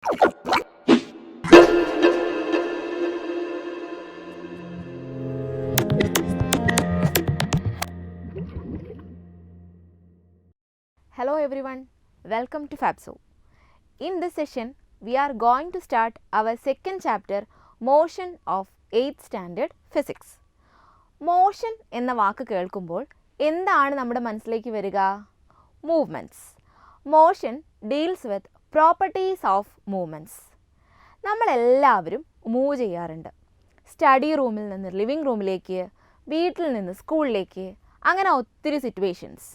Hello everyone, welcome to Fabzo. In this session, we are going to start our second chapter, Motion of 8th Standard Physics. Motion എന്ന വാക്ക് കേൾക്കുമ്പോൾ എന്താണ് നമ്മുടെ മനസ്സിലേക്ക് വരിക? Movements. Motion deals with properties of movements. നമ്മളെല്ലാവരും move ചെയ്യാറുണ്ട്. Study റൂമിൽ നിന്ന് ലിവിങ് റൂമിലേക്ക്, വീട്ടിൽ നിന്ന് സ്കൂളിലേക്ക്, അങ്ങനെ ഒത്തിരി situations.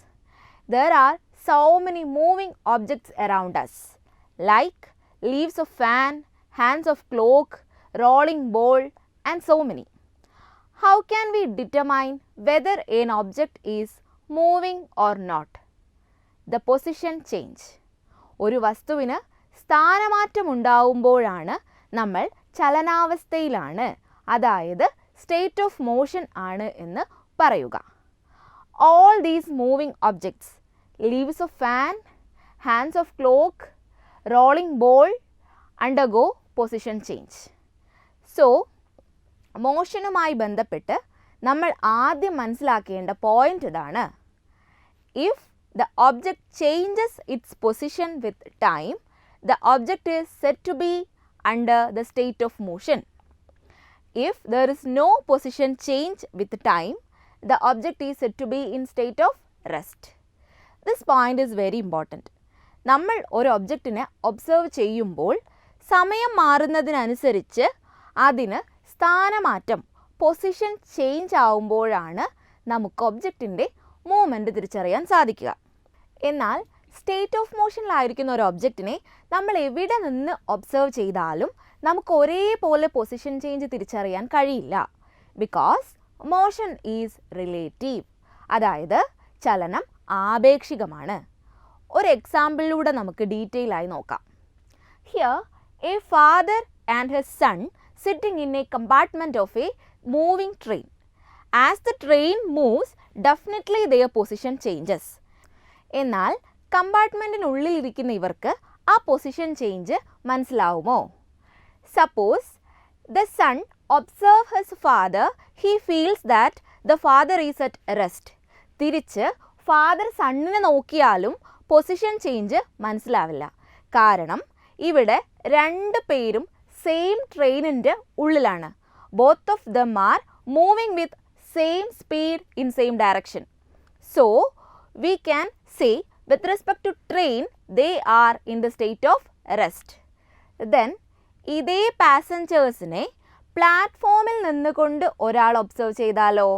There are so many moving objects around us, like leaves of fan, hands of clock, rolling ball, and so many. How can we determine whether an object is moving or not? The position change. ഒരു വസ്തുവിന് സ്ഥാനമാറ്റമുണ്ടാവുമ്പോഴാണ് നമ്മൾ ചലനാവസ്ഥയിലാണ്, അതായത് state of motion ആണ് എന്ന് പറയുക. All these moving objects, leaves of fan, hands of clock, rolling ball, undergo position change. So, മോഷനുമായി ബന്ധപ്പെട്ട് നമ്മൾ ആദ്യം മനസ്സിലാക്കേണ്ട പോയിന്റ് ഇതാണ്. If the object changes its position with time, the object is said to be under the state of motion. If there is no position change with time, the object is said to be in state of rest. This point is very important. നമ്മൾ ഒരു ഒബ്ജക്റ്റിനെ observe ചെയ്യുമ്പോൾ സമയം മാറുന്നതിനനുസരിച്ച് അതിന് സ്ഥാനമാറ്റം, position change ആവുമ്പോഴാണ് നമുക്ക് ഒബ്ജക്റ്റിൻ്റെ movement തിരിച്ചറിയാൻ സാധിക്കുക. എന്നാൽ സ്റ്റേറ്റ് ഓഫ് മോഷനിലായിരിക്കുന്ന ഒരു ഒബ്ജക്റ്റിനെ നമ്മൾ എവിടെ നിന്ന് ഒബ്സർവ് ചെയ്താലും നമുക്ക് ഒരേപോലെ പൊസിഷൻ ചേഞ്ച് തിരിച്ചറിയാൻ കഴിയില്ല. ബിക്കോസ് മോഷൻ ഈസ് റിലേറ്റീവ്, അതായത് ചലനം ആപേക്ഷികമാണ്. ഒരു എക്സാമ്പിളിലൂടെ നമുക്ക് ഡീറ്റെയിൽ ആയി നോക്കാം. Here a father and his son sitting in a compartment of a moving train. As the train moves, definitely their position changes. എന്നാൽ കമ്പാർട്ട്മെൻറ്റിനുള്ളിൽ ഇരിക്കുന്ന ഇവർക്ക് ആ പൊസിഷൻ ചേഞ്ച് മനസ്സിലാവുമോ? Suppose the son observe his father, he feels that the father is at rest. തിരിച്ച് father സണ്ണിനെ നോക്കിയാലും position change മനസ്സിലാവില്ല. കാരണം ഇവിടെ രണ്ട് പേരും സെയിം ട്രെയിനിൻ്റെ ഉള്ളിലാണ്. Both of them are moving with same speed in same direction. So we can say with respect to train they are in the state of rest. Then ഇതേ പാസഞ്ചേഴ്സിനെ പ്ലാറ്റ്ഫോമിൽ നിന്നുകൊണ്ട് ഒരാൾ ഒബ്സർവ് ചെയ്താലോ?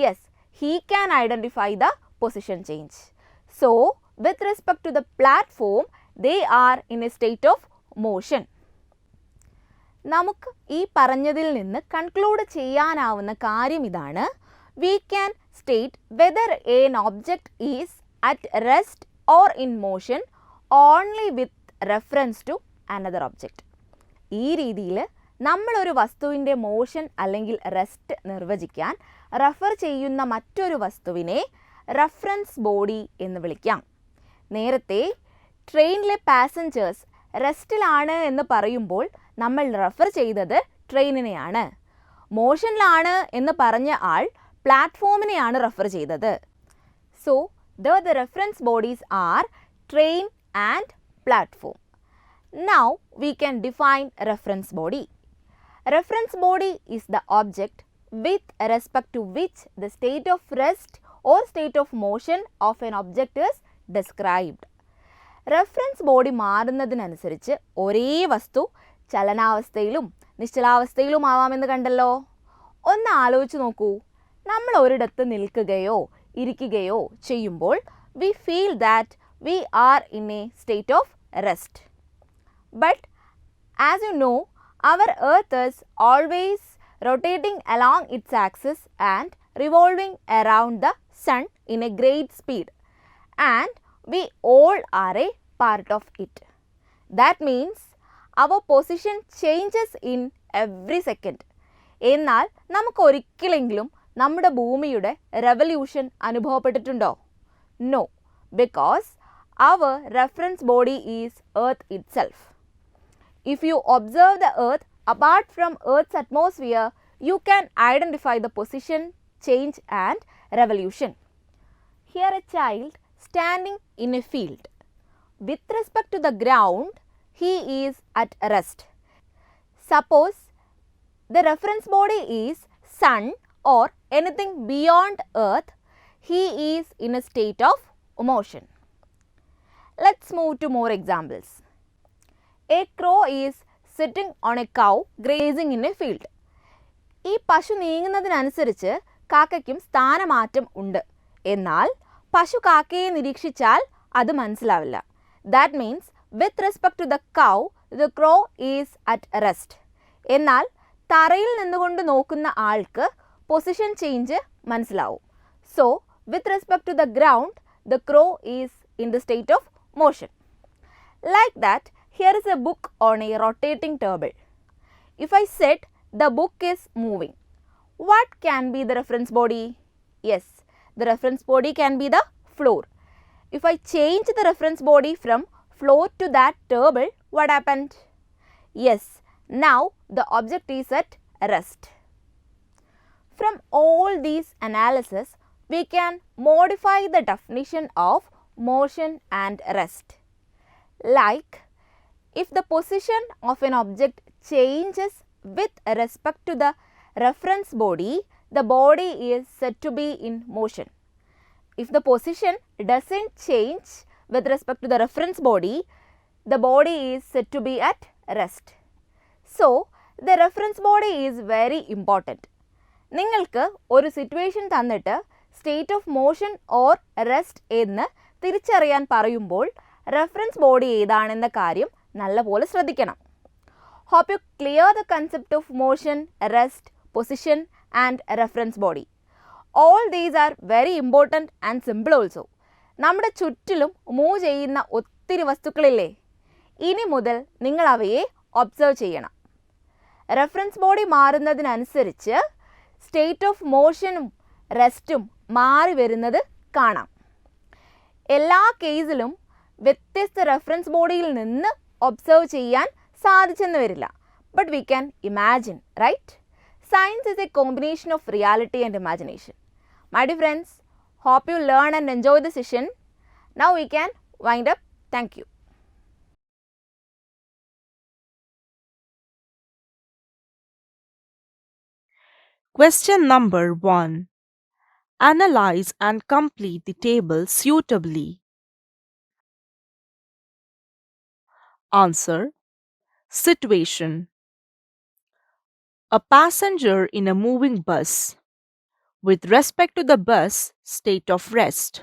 Yes, he can identify the position change. So with respect to the platform they are in a state of motion. നമുക്ക് ഈ പറഞ്ഞതിൽ നിന്ന് കൺക്ലൂഡ് ചെയ്യാനാവുന്ന കാര്യം ഇതാണ്. We can state whether N object is at rest or in motion only with reference to another object. ഈ രീതിയിൽ നമ്മളൊരു വസ്തുവിൻ്റെ മോഷൻ അല്ലെങ്കിൽ റെസ്റ്റ് നിർവചിക്കാൻ റെഫർ ചെയ്യുന്ന മറ്റൊരു വസ്തുവിനെ റെഫറൻസ് ബോഡി എന്ന് വിളിക്കാം. നേരത്തെ ട്രെയിനിലെ പാസഞ്ചേഴ്സ് റെസ്റ്റിലാണ് എന്ന് പറയുമ്പോൾ നമ്മൾ റെഫർ ചെയ്തത് ട്രെയിനിനെയാണ്. മോഷനിലാണ് എന്ന് പറഞ്ഞ ആൾ പ്ലാറ്റ്ഫോമിനെയാണ് റെഫർ ചെയ്തത്. So the reference bodies are train and platform. Now we can define reference body. Reference body is the object with respect to which the state of rest or state of motion of an object is described. Reference body മാറുന്നതിനനുസരിച്ച് ഒരേ വസ്തു ചലനാവസ്ഥയിലും നിശ്ചലാവസ്ഥയിലും ആവാമെന്ന് കണ്ടല്ലോ. ഒന്ന് ആലോചിച്ച് നോക്കൂ. നമ്മൾ ഒരിടത്ത് നിൽക്കുകയോ ഇരിക്കുകയോ ചെയ്യുമ്പോൾ we feel that we are in a state of rest. But as you know, our earth is always rotating along its axis and revolving around the sun in a great speed, and we all are a part of it. That means our position changes in every second. എന്നാൽ നമുക്ക് ഒരിക്കലെങ്കിലും നമ്മുടെ ഭൂമിയുടെ revolution അനുഭവപ്പെട്ടിട്ടുണ്ടോ? No, because our reference body is Earth itself. If you observe the earth apart from Earth's atmosphere, you can identify the position, change and revolution. Here a child standing in a field. With respect to the ground, he is at rest. Suppose the reference body is sun or anything beyond earth, he is in a state of motion. Let's move to more examples. A crow is sitting on a cow grazing in a field. ഈ പശു നീങ്ങുന്നതിനനുസരിച്ച് കാക്കയ്ക്കും സ്ഥാനമാറ്റം ഉണ്ട്. എന്നാൽ പശു കാക്കയെ നിരീക്ഷിച്ചാൽ അത് മനസ്സിലാവില്ല. That means with respect to the cow, the crow is at rest. എന്നാൽ തറയിൽ നിന്നുകൊണ്ട് നോക്കുന്ന ആൾക്ക് പൊസിഷൻ ചേഞ്ച് മനസ്സിലാവും. So with respect to the ground, the crow is in the state of motion. Like that, here is a book on a rotating table. If I said the book is moving, what can be the reference body? Yes, the reference body can be the floor. If I change the reference body from floor to that table, what happened? Yes, now the object is at rest. From all these analysis, we can modify the definition of motion and rest. Like, if the position of an object changes with respect to the reference body, the body is said to be in motion. If the position doesn't change with respect to the reference body, the body is said to be at rest. So, the reference body is very important. നിങ്ങൾക്ക് ഒരു situation തന്നിട്ട് state of motion or rest എന്ന് തിരിച്ചറിയാൻ പറയുമ്പോൾ reference body ഏതാണെന്ന കാര്യം നല്ലപോലെ ശ്രദ്ധിക്കണം. Hope you clear the concept of motion, rest, position and reference body. All these are very important and simple also. നമ്മുടെ ചുറ്റിലും മൂവ് ചെയ്യുന്ന ഒത്തിരി വസ്തുക്കളില്ലേ? ഇനി മുതൽ നിങ്ങൾ അവയെ ഒബ്സർവ് ചെയ്യണം. റെഫറൻസ് ബോഡി മാറുന്നതിനനുസരിച്ച് സ്റ്റേറ്റ് ഓഫ് മോഷനും റെസ്റ്റും മാറി വരുന്നത് കാണാം. എല്ലാ കേസിലും വ്യത്യസ്ത റെഫറൻസ് ബോഡിയിൽ നിന്ന് ഒബ്സർവ് ചെയ്യാൻ സാധിച്ചെന്ന് വരില്ല. But we can imagine, right? Science is a combination of reality and imagination. My dear friends, hope you learn and enjoy the session. Now we can wind up. Thank you. Question number 1. Analyze and complete the table suitably. Answer. Situation. A passenger in a moving bus. With respect to the bus, state of rest.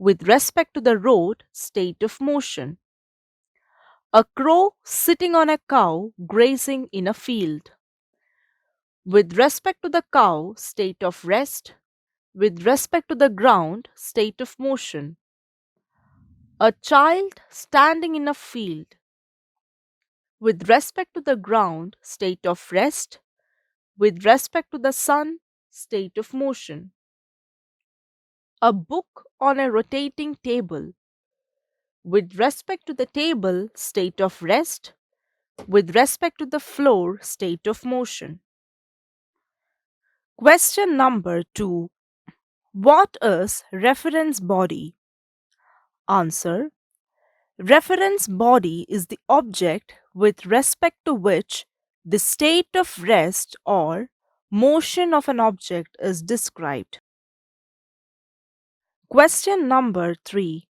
With respect to the road, state of motion. A crow sitting on a cow grazing in a field. With respect to the cow, state of rest. With respect to the ground, state of motion. A child standing in a field. With respect to the ground, state of rest. With respect to the sun, state of motion. A book on a rotating table. With respect to the table, state of rest. With respect to the floor, state of motion. Question number 2. What is reference body? Answer. Reference body is the object with respect to which the state of rest or motion of an object is described. Question number 3.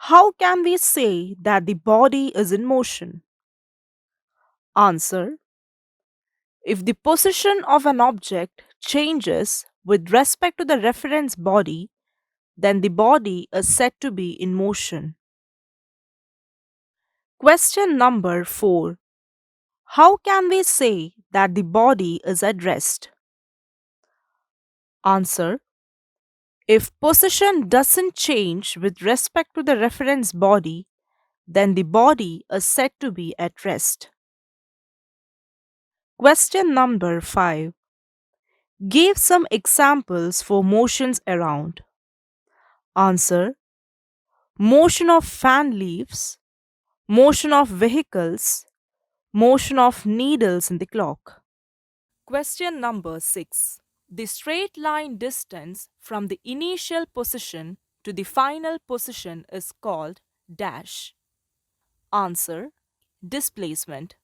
How can we say that the body is in motion? Answer. If the position of an object changes with respect to the reference body, then the body is said to be in motion. Question number 4. How can we say that the body is at rest? Answer. If position doesn't change with respect to the reference body, then the body is said to be at rest. Question number 5. Give some examples for motions around. Answer. Motion of fan leaves, motion of vehicles, motion of needles in the clock. Question number 6. The straight line distance from the initial position to the final position is called dash. Answer: displacement.